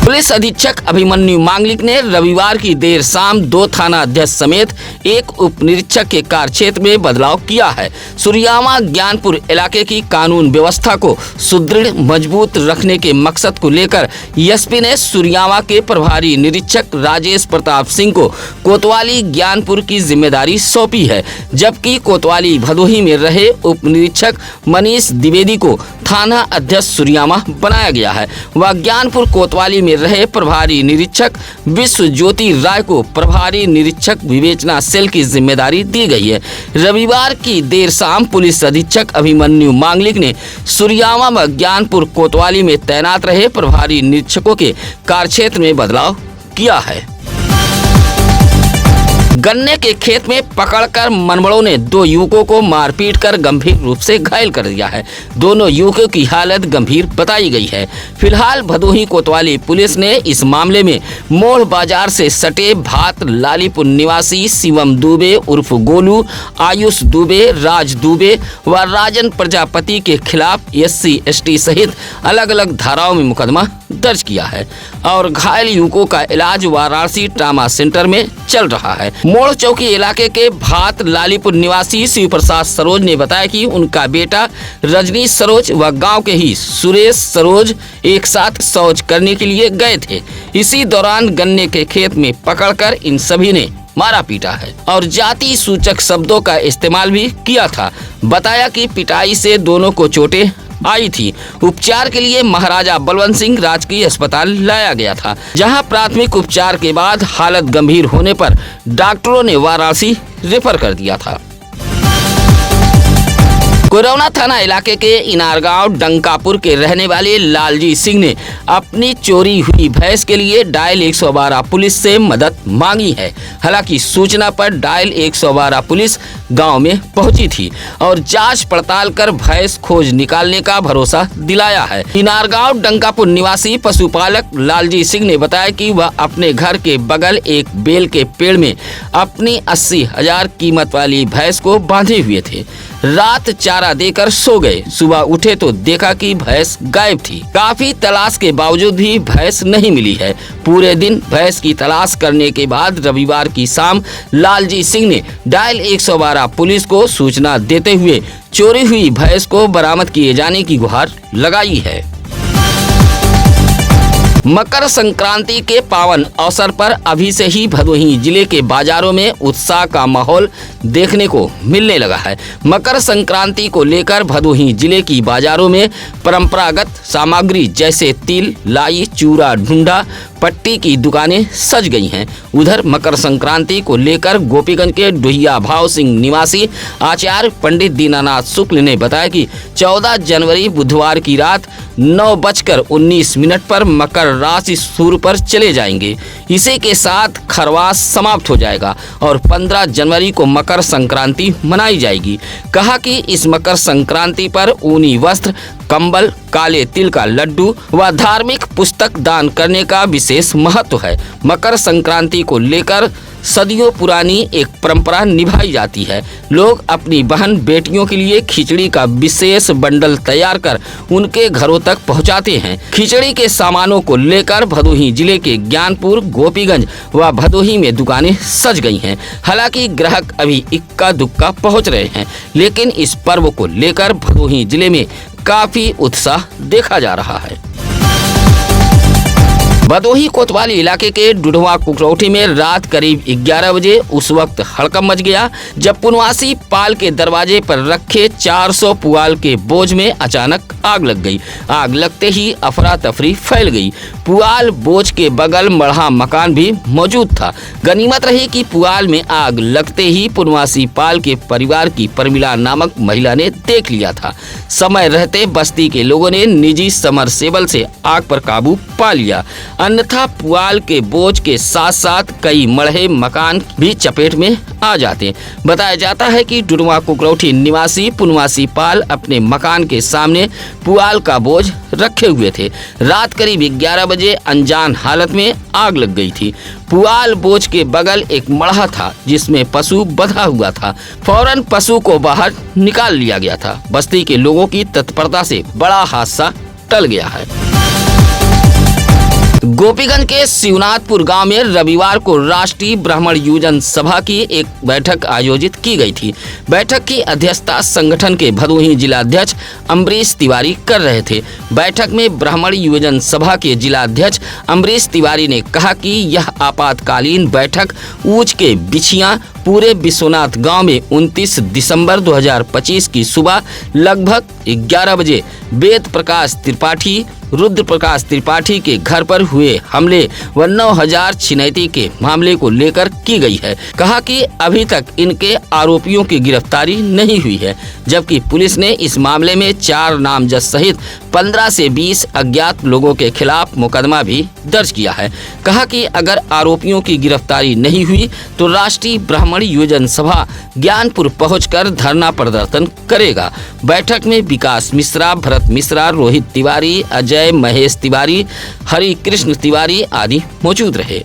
Police अधीक्षक अभिमन्यु मांगलिक ने रविवार की देर शाम 2 थाना अध्यक्ष समेत एक उप निरीक्षक के कार्यक्षेत्र में बदलाव किया है। सुरियामा ज्ञानपुर इलाके की कानून व्यवस्था को सुदृढ़ मजबूत रखने के मकसद को लेकर एसपी ने सुरियामा के प्रभारी निरीक्षक राजेश प्रताप सिंह को कोतवाली ज्ञानपुर की जिम्मेदारी सौंपी है, जबकि कोतवाली भदोही में रहे उप निरीक्षक मनीष द्विवेदी को थाना अध्यक्ष सुरियामा बनाया गया है। वह ज्ञानपुर कोतवाली में रहे प्रभारी निरीक्षक विश्व ज्योति राय को प्रभारी निरीक्षक विवेचना सेल की जिम्मेदारी दी गई है। रविवार की देर शाम पुलिस अधीक्षक अभिमन्यु मांगलिक ने सुरियामा व ज्ञानपुर कोतवाली में तैनात रहे प्रभारी निरीक्षकों के कार्यक्षेत्र में बदलाव किया है। गन्ने के खेत में पकड़कर मनबड़ों ने 2 युवकों को मारपीट कर गंभीर रूप से घायल कर दिया है। दोनों युवकों की हालत गंभीर बताई गई है। फिलहाल भदोही कोतवाली पुलिस ने इस मामले में मोड़ बाजार से सटे भात लालीपुर निवासी शिवम दुबे उर्फ गोलू, आयुष दुबे, राज दुबे व राजन प्रजापति के खिलाफ SC/ST सहित अलग अलग धाराओं में मुकदमा दर्ज किया है और घायल युवकों का इलाज वाराणसी ट्रामा सेंटर में चल रहा है। मोड़ चौकी इलाके के भात लालीपुर निवासी शिव प्रसाद सरोज ने बताया कि उनका बेटा रजनी सरोज व गांव के ही सुरेश सरोज एक साथ शौच करने के लिए गए थे। इसी दौरान गन्ने के खेत में पकड़कर इन सभी ने मारा पीटा है और जाति सूचक शब्दों का इस्तेमाल भी किया था। बताया कि पिटाई से दोनों को चोटें आई थी। उपचार के लिए महाराजा बलवंत सिंह राजकीय अस्पताल लाया गया था, जहां प्राथमिक उपचार के बाद हालत गंभीर होने पर डॉक्टरों ने वाराणसी रेफर कर दिया था। कोरोना थाना इलाके के इनारगांव डंकापुर के रहने वाले लालजी सिंह ने अपनी चोरी हुई भैंस के लिए डायल 112 पुलिस से मदद मांगी है। हालांकि सूचना पर डायल 112 पुलिस गांव में पहुंची थी और जांच पड़ताल कर भैंस खोज निकालने का भरोसा दिलाया है। इनारगांव डंकापुर निवासी पशुपालक लालजी सिंह ने बताया कि वह अपने घर के बगल एक बेल के पेड़ में अपनी 80,000 कीमत वाली भैंस को बांधे हुए थे। रात चारा देकर सो गए। सुबह उठे तो देखा कि भैंस गायब थी। काफी तलाश के बावजूद भी भैंस नहीं मिली है। पूरे दिन भैंस की तलाश करने के बाद रविवार की शाम लालजी सिंह ने डायल 112 पुलिस को सूचना देते हुए चोरी हुई भैंस को बरामद किए जाने की गुहार लगाई है। मकर संक्रांति के पावन अवसर पर अभी से ही भदोही जिले के बाजारों में उत्साह का माहौल देखने को मिलने लगा है। मकर संक्रांति को लेकर भदोही जिले की बाजारों में परंपरागत सामग्री जैसे तिल, लाई, चूरा, ढूंढा, पट्टी की दुकानें सज गई हैं। उधर मकर संक्रांति को लेकर गोपीगंज के डुहिया भाव सिंह निवासी आचार्य पंडित दीनानाथ शुक्ल ने बताया कि 14 जनवरी बुधवार की रात 9:19 पर मकर राशि सूर्य पर चले जाएंगे। इसी के साथ खरवास समाप्त हो जाएगा और 15 जनवरी को मकर संक्रांति मनाई जाएगी। कहा कि इस मकर संक्रांति पर ऊनी वस्त्र, कंबल, काले तिल का लड्डू व धार्मिक पुस्तक दान करने का विशेष महत्व है। मकर संक्रांति को लेकर सदियों पुरानी एक परंपरा निभाई जाती है। लोग अपनी बहन बेटियों के लिए खिचड़ी का विशेष बंडल तैयार कर उनके घरों तक पहुंचाते हैं। खिचड़ी के सामानों को लेकर भदोही जिले के ज्ञानपुर, गोपीगंज व भदोही में दुकानें सज गई हैं। हालांकि ग्राहक अभी इक्का दुक्का पहुंच रहे हैं, लेकिन इस पर्व को लेकर भदोही जिले में काफी उत्साह देखा जा रहा है। भदोही कोतवाली इलाके के डुडवा कुकरौठी में रात करीब 11 बजे उस वक्त हड़कंप मच गया जब पुनवासी पाल के दरवाजे पर रखे 400 पुआल के बोझ में अचानक आग लग गई। आग लगते ही अफरा तफरी फैल गई। पुआल बोझ के बगल मढ़ा मकान भी मौजूद था। गनीमत रही कि पुआल में आग लगते ही पुनवासी पाल के परिवार की परमिला नामक महिला ने देख लिया था। समय रहते बस्ती के लोगों ने निजी समरसेबल से आग पर काबू पा लिया, अन्यथा पुआल के बोझ के साथ साथ कई मढ़े मकान भी चपेट में आ जाते। बताया जाता है कि डुडवा कुकरौठी निवासी पुनवासी पाल अपने मकान के सामने पुआल का बोझ रखे हुए थे। रात करीब 11 बजे अनजान हालत में आग लग गई थी। पुआल बोझ के बगल एक मढ़ा था जिसमें पशु बंधा हुआ था। फौरन पशु को बाहर निकाल लिया गया था। बस्ती के लोगों की तत्परता से बड़ा हादसा टल गया है। गोपीगंज के शिवनाथपुर गांव में रविवार को राष्ट्रीय ब्राह्मण युवजन सभा की एक बैठक आयोजित की गई थी। बैठक की अध्यक्षता संगठन के भदोही जिलाध्यक्ष अम्बरीश तिवारी कर रहे थे। बैठक में ब्राह्मण युवजन सभा के जिलाध्यक्ष अम्बरीश तिवारी ने कहा कि यह आपातकालीन बैठक ऊंच के बिछिया पूरे विश्वनाथ गांव में 29 दिसंबर 2025 की सुबह लगभग 11 बजे वेद प्रकाश त्रिपाठी रुद्र प्रकाश त्रिपाठी के घर पर हुए हमले व 9000 छिनैती के मामले को लेकर की गई है। कहा कि अभी तक इनके आरोपियों की गिरफ्तारी नहीं हुई है, जबकि पुलिस ने इस मामले में 4 नामजद सहित 15 से 20 अज्ञात लोगों के खिलाफ मुकदमा भी दर्ज किया है। कहा कि अगर आरोपियों की गिरफ्तारी नहीं हुई तो राष्ट्रीय ब्राह्मण युवजन सभा ज्ञानपुर पहुंचकर धरना प्रदर्शन करेगा। बैठक में विकास मिश्रा, भरत मिश्रा, रोहित तिवारी, अजय महेश तिवारी, हरि कृष्ण तिवारी आदि मौजूद रहे।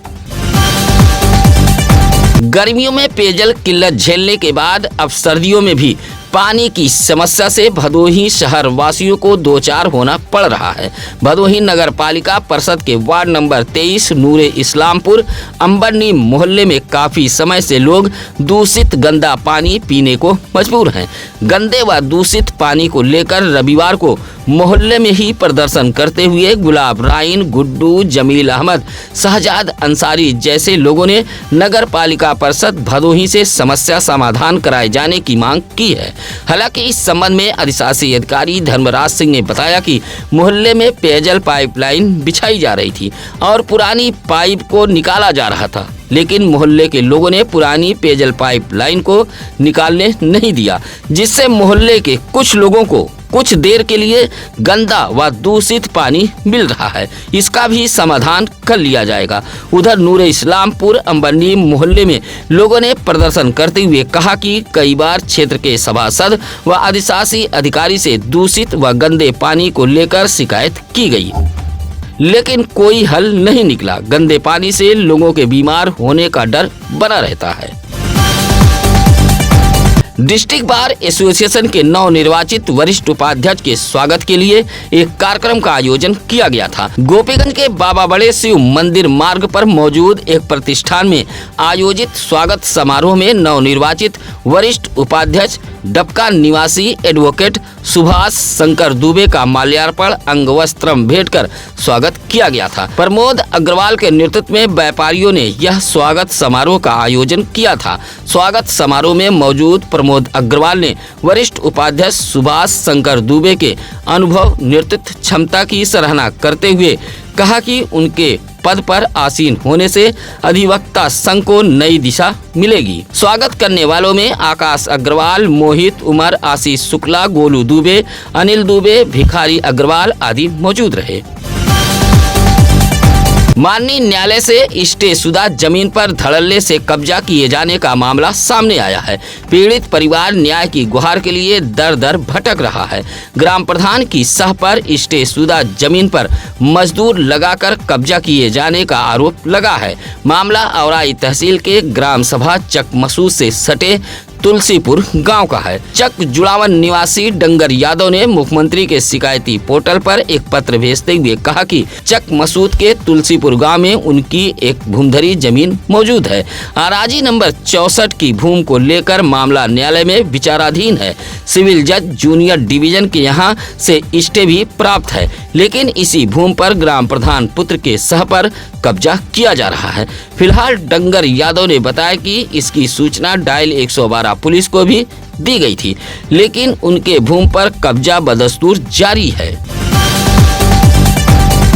गर्मियों में पेयजल किल्लत झेलने के बाद अब सर्दियों में भी पानी की समस्या से भदोही शहर वासियों को दो चार होना पड़ रहा है। भदोही नगर पालिका परिषद के वार्ड नंबर 23 नूरे इस्लामपुर अंबरनी मोहल्ले में काफी समय से लोग दूषित गंदा पानी पीने को मजबूर हैं। गंदे व दूषित पानी को लेकर रविवार को मोहल्ले में ही प्रदर्शन करते हुए गुलाब राइन, गुड्डू, जमील अहमद, शहजाद अंसारी जैसे लोगों ने नगर पालिका परिषद भदोही से समस्या समाधान कराए जाने की मांग की है। हालांकि इस संबंध में अधिशासी अधिकारी धर्मराज सिंह ने बताया कि मोहल्ले में पेयजल पाइपलाइन बिछाई जा रही थी और पुरानी पाइप को निकाला जा रहा था, लेकिन मोहल्ले के लोगों ने पुरानी पेयजल पाइपलाइन को निकालने नहीं दिया, जिससे मोहल्ले के कुछ लोगों को कुछ देर के लिए गंदा व दूषित पानी मिल रहा है। इसका भी समाधान कर लिया जाएगा। उधर नूरे इस्लामपुर अंबरनी मोहल्ले में लोगों ने प्रदर्शन करते हुए कहा कि कई बार क्षेत्र के सभासद व अधिशासी अधिकारी से दूषित व गंदे पानी को लेकर शिकायत की गई, लेकिन कोई हल नहीं निकला। गंदे पानी से लोगों के बीमार होने का डर बना रहता है। डिस्ट्रिक्ट बार एसोसिएशन के नवनिर्वाचित वरिष्ठ उपाध्यक्ष के स्वागत के लिए एक कार्यक्रम का आयोजन किया गया था। गोपीगंज के बाबा बड़े शिव मंदिर मार्ग पर मौजूद एक प्रतिष्ठान में आयोजित स्वागत समारोह में नवनिर्वाचित वरिष्ठ उपाध्यक्ष डबका निवासी एडवोकेट सुभाष शंकर दुबे का माल्यार्पण अंग वस्त्रम भेंट कर स्वागत किया गया था। प्रमोद अग्रवाल के नेतृत्व में व्यापारियों ने यह स्वागत समारोह का आयोजन किया था। स्वागत समारोह में मौजूद प्रमोद अग्रवाल ने वरिष्ठ उपाध्यक्ष सुभाष शंकर दुबे के अनुभव, नेतृत्व क्षमता की सराहना करते हुए कहा कि उनके पद पर आसीन होने से अधिवक्ता संघ को नई दिशा मिलेगी। स्वागत करने वालों में आकाश अग्रवाल, मोहित उमर, आशीष शुक्ला, गोलू दुबे, अनिल दुबे, भिखारी अग्रवाल आदि मौजूद रहे। माननीय न्यायालय से स्टे शुदा जमीन पर धड़ल्ले से कब्जा किए जाने का मामला सामने आया है। पीड़ित परिवार न्याय की गुहार के लिए दर दर भटक रहा है। ग्राम प्रधान की सह पर स्टे शुदा जमीन पर मजदूर लगाकर कब्जा किए जाने का आरोप लगा है। मामला औराई तहसील के ग्राम सभा चकमसूद से सटे तुलसीपुर गांव का है। चक जुड़ावन निवासी डंगर यादव ने मुख्यमंत्री के शिकायती पोर्टल पर एक पत्र भेजते हुए कहा कि चक मसूद के तुलसीपुर गांव में उनकी एक भूमधरी जमीन मौजूद है। अराजी नंबर 64 की भूमि को लेकर मामला न्यायालय में विचाराधीन है। सिविल जज जूनियर डिवीजन के यहां से स्टे भी प्राप्त है, लेकिन इसी भूमि पर ग्राम प्रधान पुत्र के सह पर कब्जा किया जा रहा है। फिलहाल डंगर यादव ने बताया कि इसकी सूचना डायल 112 पुलिस को भी दी गई थी, लेकिन उनके भूमि पर कब्जा बदस्तूर जारी है।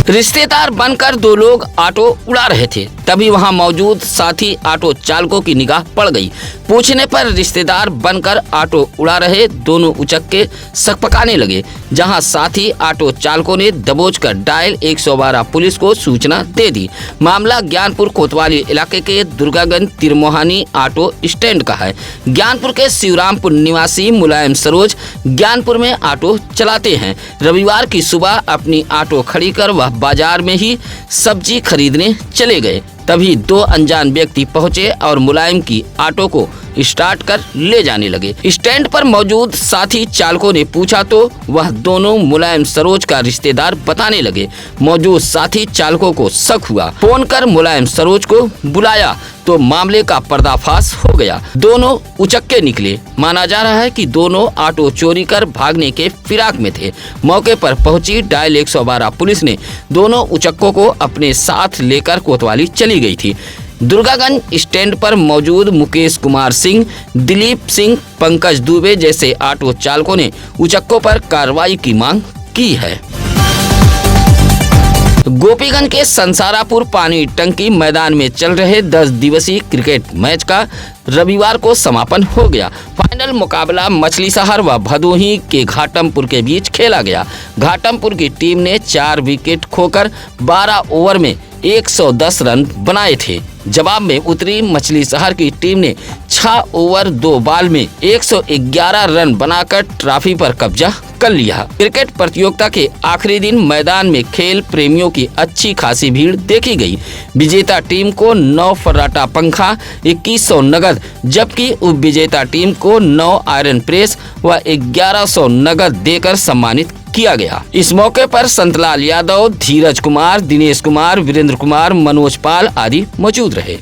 रिश्तेदार बनकर 2 लोग ऑटो उड़ा रहे थे, तभी वहां मौजूद साथी ऑटो चालकों की निगाह पड़ गई। पूछने पर रिश्तेदार बनकर ऑटो उड़ा रहे दोनों उचक्के सकपकाने लगे, जहां साथी ऑटो चालकों ने दबोचकर डायल 112 पुलिस को सूचना दे दी। मामला ज्ञानपुर कोतवाली इलाके के दुर्गागंज तिरमोहानी ऑटो स्टैंड का है। ज्ञानपुर के शिवरामपुर निवासी मुलायम सरोज ज्ञानपुर में ऑटो चलाते हैं। रविवार की सुबह अपनी ऑटो खड़ी कर वह बाजार में ही सब्जी खरीदने चले गए। तभी 2 अनजान व्यक्ति पहुंचे और मुलायम की ऑटो को स्टार्ट कर ले जाने लगे। स्टैंड पर मौजूद साथी चालकों ने पूछा तो वह दोनों मुलायम सरोज का रिश्तेदार बताने लगे। मौजूद साथी चालकों को शक हुआ, फोन कर मुलायम सरोज को बुलाया तो मामले का पर्दाफाश हो गया। दोनों उचक्के निकले। माना जा रहा है कि दोनों ऑटो चोरी कर भागने के फिराक में थे। मौके पर पहुंची डायल 112 पुलिस ने दोनों उचक्कों को अपने साथ लेकर कोतवाली चली गई थी। दुर्गागंज स्टैंड पर मौजूद मुकेश कुमार सिंह, दिलीप सिंह, पंकज दुबे जैसे ऑटो चालकों ने उचक्कों पर कार्रवाई की मांग की है। गोपीगंज के संसारापुर पानी टंकी मैदान में चल रहे 10 दिवसीय क्रिकेट मैच का रविवार को समापन हो गया। फाइनल मुकाबला मछली शहर व भदोही के घाटमपुर के बीच खेला गया। घाटमपुर की टीम ने 4 विकेट खोकर 12 ओवर में 110 रन बनाए थे। जवाब में उतरी मछली शहर की टीम ने 6 ओवर 2 बॉल में 111 रन बनाकर ट्रॉफी पर कब्जा कर लिया। क्रिकेट प्रतियोगिता के आखिरी दिन मैदान में खेल प्रेमियों की अच्छी खासी भीड़ देखी गई। विजेता टीम को 9 फर्राटा पंखा, 2100 नगद, जबकि उप विजेता टीम को 9 आयरन प्रेस व 1100 नगद देकर सम्मानित किया गया। इस मौके पर संतलाल यादव, धीरज कुमार, दिनेश कुमार, वीरेंद्र कुमार, मनोज पाल आदि मौजूद रहे।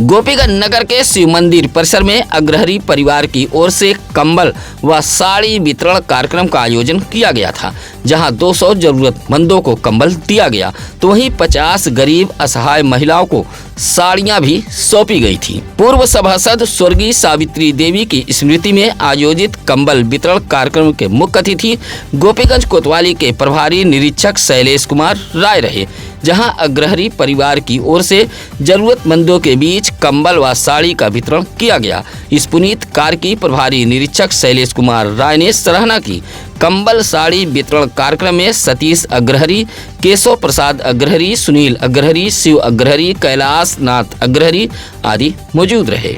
गोपीगंज नगर के शिव मंदिर परिसर में अग्रहरी परिवार की ओर से कंबल व साड़ी वितरण कार्यक्रम का आयोजन किया गया था, जहां 200 जरूरतमंदों को कंबल दिया गया तो वहीं 50 गरीब असहाय महिलाओं को साड़ियां भी सौंपी गई थी। पूर्व सभासद स्वर्गीय सावित्री देवी की स्मृति में आयोजित कंबल वितरण कार्यक्रम के मुख्य अतिथि गोपीगंज कोतवाली के प्रभारी निरीक्षक शैलेश कुमार राय रहे, जहां अग्रहरी परिवार की ओर से जरूरतमंदों के बीच कंबल व साड़ी का वितरण किया गया। इस पुनीत कार्य की प्रभारी निरीक्षक शैलेश कुमार राय ने सराहना की। कंबल साड़ी वितरण कार्यक्रम में सतीश अग्रहरी, केशव प्रसाद अग्रहरी, सुनील अग्रहरी, शिव अग्रहरी, कैलाश नाथ अग्रहरी आदि मौजूद रहे।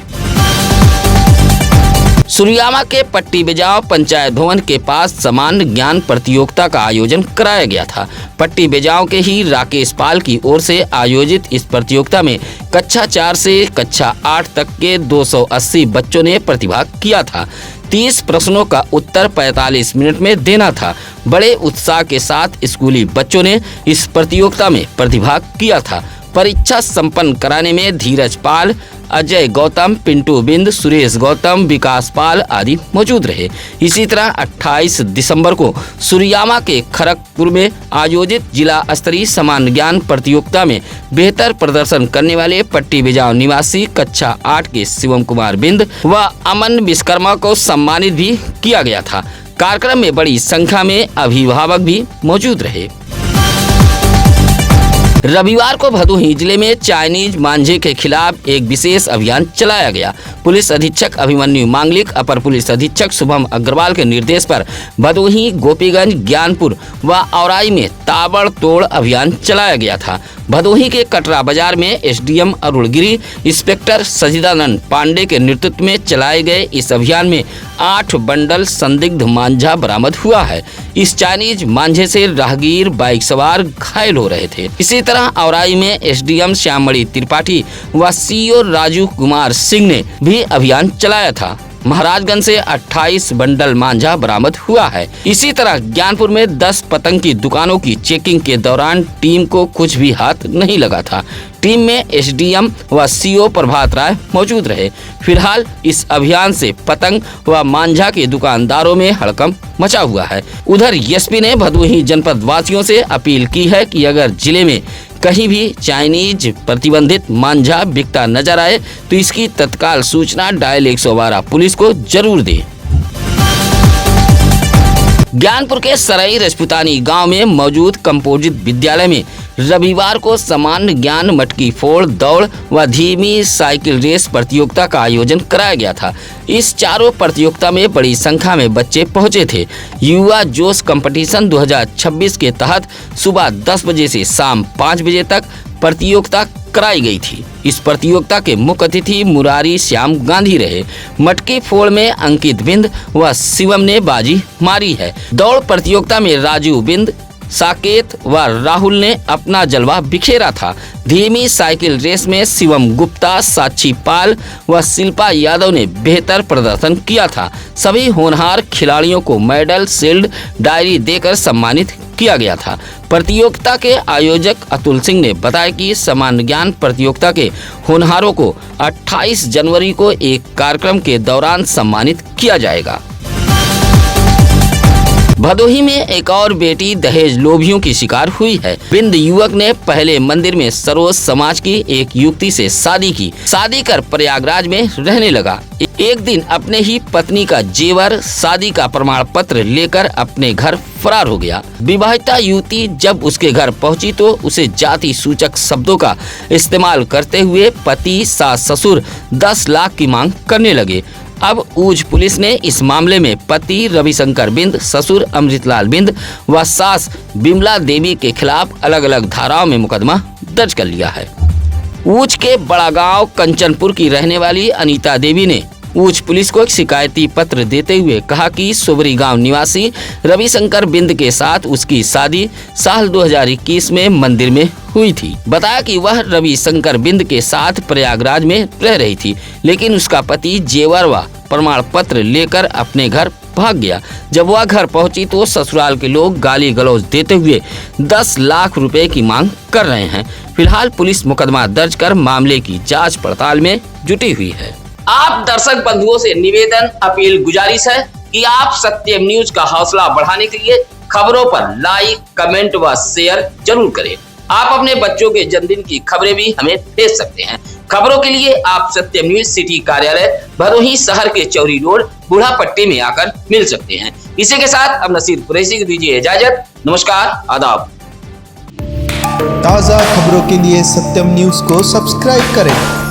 सुरियामा के पट्टी बेजाव पंचायत भवन के पास सामान्य ज्ञान प्रतियोगिता का आयोजन कराया गया था। पट्टी बेजाव के ही राकेश पाल की ओर से आयोजित इस प्रतियोगिता में कक्षा 4 से कक्षा 8 तक के 280 बच्चों ने प्रतिभाग किया था। 30 प्रश्नों का उत्तर 45 मिनट में देना था। बड़े उत्साह के साथ स्कूली बच्चों ने इस प्रतियोगिता में प्रतिभाग किया था। परीक्षा संपन्न कराने में धीरज पाल, अजय गौतम, पिंटू बिंद, सुरेश गौतम, विकास पाल आदि मौजूद रहे। इसी तरह 28 दिसंबर को सुरियामा के खड़गपुर में आयोजित जिला स्तरीय सामान्य ज्ञान प्रतियोगिता में बेहतर प्रदर्शन करने वाले पट्टी बेजाव निवासी कक्षा 8 के शिवम कुमार बिंद व अमन विश्वकर्मा को सम्मानित भी किया गया था। कार्यक्रम में बड़ी संख्या में अभिभावक भी मौजूद रहे। रविवार को भदोही जिले में चाइनीज मांझे के खिलाफ एक विशेष अभियान चलाया गया। पुलिस अधीक्षक अभिमन्यु मांगलिक, अपर पुलिस अधीक्षक शुभम अग्रवाल के निर्देश पर भदोही, गोपीगंज, ज्ञानपुर व औराई में ताबड़तोड़ अभियान चलाया गया था। भदोही के कटरा बाजार में एसडीएम अरुणगिरी, इंस्पेक्टर सजिदानंद पांडे के नेतृत्व में चलाए गए इस अभियान में 8 बंडल संदिग्ध मांझा बरामद हुआ है। इस चाइनीज मांझे से राहगीर, बाइक सवार घायल हो रहे थे। इसी तरह औराई में एसडीएम श्याममणि त्रिपाठी व सीओ राजू कुमार सिंह ने भी अभियान चलाया था। महाराजगंज से 28 बंडल मांझा बरामद हुआ है। इसी तरह ज्ञानपुर में 10 पतंग की दुकानों की चेकिंग के दौरान टीम को कुछ भी हाथ नहीं लगा था। टीम में एसडीएम व सीओ प्रभात राय मौजूद रहे। फिलहाल इस अभियान से पतंग व मांझा के दुकानदारों में हड़कंप मचा हुआ है। उधर एसपी ने भदोही जनपद वासियों से अपील की है कि अगर जिले में कहीं भी चाइनीज प्रतिबंधित मांझा बिकता नजर आए तो इसकी तत्काल सूचना डायल 112 पुलिस को जरूर दे। ज्ञानपुर के सराई रजपुतानी गांव में मौजूद कंपोजिट विद्यालय में रविवार को सामान्य ज्ञान, मटकी फोड़, दौड़ व धीमी साइकिल रेस प्रतियोगिता का आयोजन कराया गया था। इस चारों प्रतियोगिता में बड़ी संख्या में बच्चे पहुंचे थे। युवा जोश कंपटीशन 2026 के तहत सुबह 10 बजे से शाम 5 बजे तक प्रतियोगिता कराई गई थी। इस प्रतियोगिता के मुख्य अतिथि मुरारी श्याम गांधी रहे। मटकी फोड़ में अंकित बिंद व शिवम ने बाजी मारी है। दौड़ प्रतियोगिता में राजू बिंद, साकेत व राहुल ने अपना जलवा बिखेरा था। धीमी साइकिल रेस में शिवम गुप्ता, साक्षी पाल व शिल्पा यादव ने बेहतर प्रदर्शन किया था। सभी होनहार खिलाड़ियों को मेडल, शील्ड, डायरी देकर सम्मानित किया गया था। प्रतियोगिता के आयोजक अतुल सिंह ने बताया कि सामान्य ज्ञान प्रतियोगिता के होनहारों को 28 जनवरी को एक कार्यक्रम के दौरान सम्मानित किया जाएगा। भदोही में एक और बेटी दहेज लोभियों की शिकार हुई है। बिंद युवक ने पहले मंदिर में सरोज समाज की एक युवती से शादी की। शादी कर प्रयागराज में रहने लगा। एक दिन अपने ही पत्नी का जेवर, शादी का प्रमाण पत्र लेकर अपने घर फरार हो गया। विवाहिता युवती जब उसके घर पहुंची तो उसे जाति सूचक शब्दों का इस्तेमाल करते हुए पति, सास, ससुर 10 लाख की मांग करने लगे। अब ऊझ पुलिस ने इस मामले में पति रविशंकर बिंद, ससुर अमृतलाल बिंद व सास बिमला देवी के खिलाफ अलग अलग धाराओं में मुकदमा दर्ज कर लिया है। ऊझ के बड़ा गांव कंचनपुर की रहने वाली अनीता देवी ने ऊझ पुलिस को एक शिकायती पत्र देते हुए कहा कि सोबरी गांव निवासी रविशंकर बिंद के साथ उसकी शादी साल 2021 में मंदिर में हुई थी। बताया कि वह रविशंकर बिंद के साथ प्रयागराज में रह रही थी, लेकिन उसका पति जेवर व प्रमाण पत्र लेकर अपने घर भाग गया। जब वह घर पहुंची तो ससुराल के लोग गाली गलौज देते हुए 10 लाख रुपए की मांग कर रहे हैं। फिलहाल पुलिस मुकदमा दर्ज कर मामले की जांच पड़ताल में जुटी हुई है। आप दर्शक बंधुओं से निवेदन, अपील, गुजारिश है कि आप सत्यम न्यूज का हौसला बढ़ाने के लिए खबरों पर लाइक, कमेंट व शेयर जरूर करें। आप अपने बच्चों के जन्मदिन की खबरें भी हमें भेज सकते हैं। खबरों के लिए आप सत्यम न्यूज सिटी कार्यालय भदोही शहर के चौरी रोड बूढ़ा पट्टी में आकर मिल सकते हैं। इसी के साथ अब नसीर कुरैशी को दीजिए इजाजत। नमस्कार, आदाब। ताज़ा खबरों के लिए सत्यम न्यूज को सब्सक्राइब करें।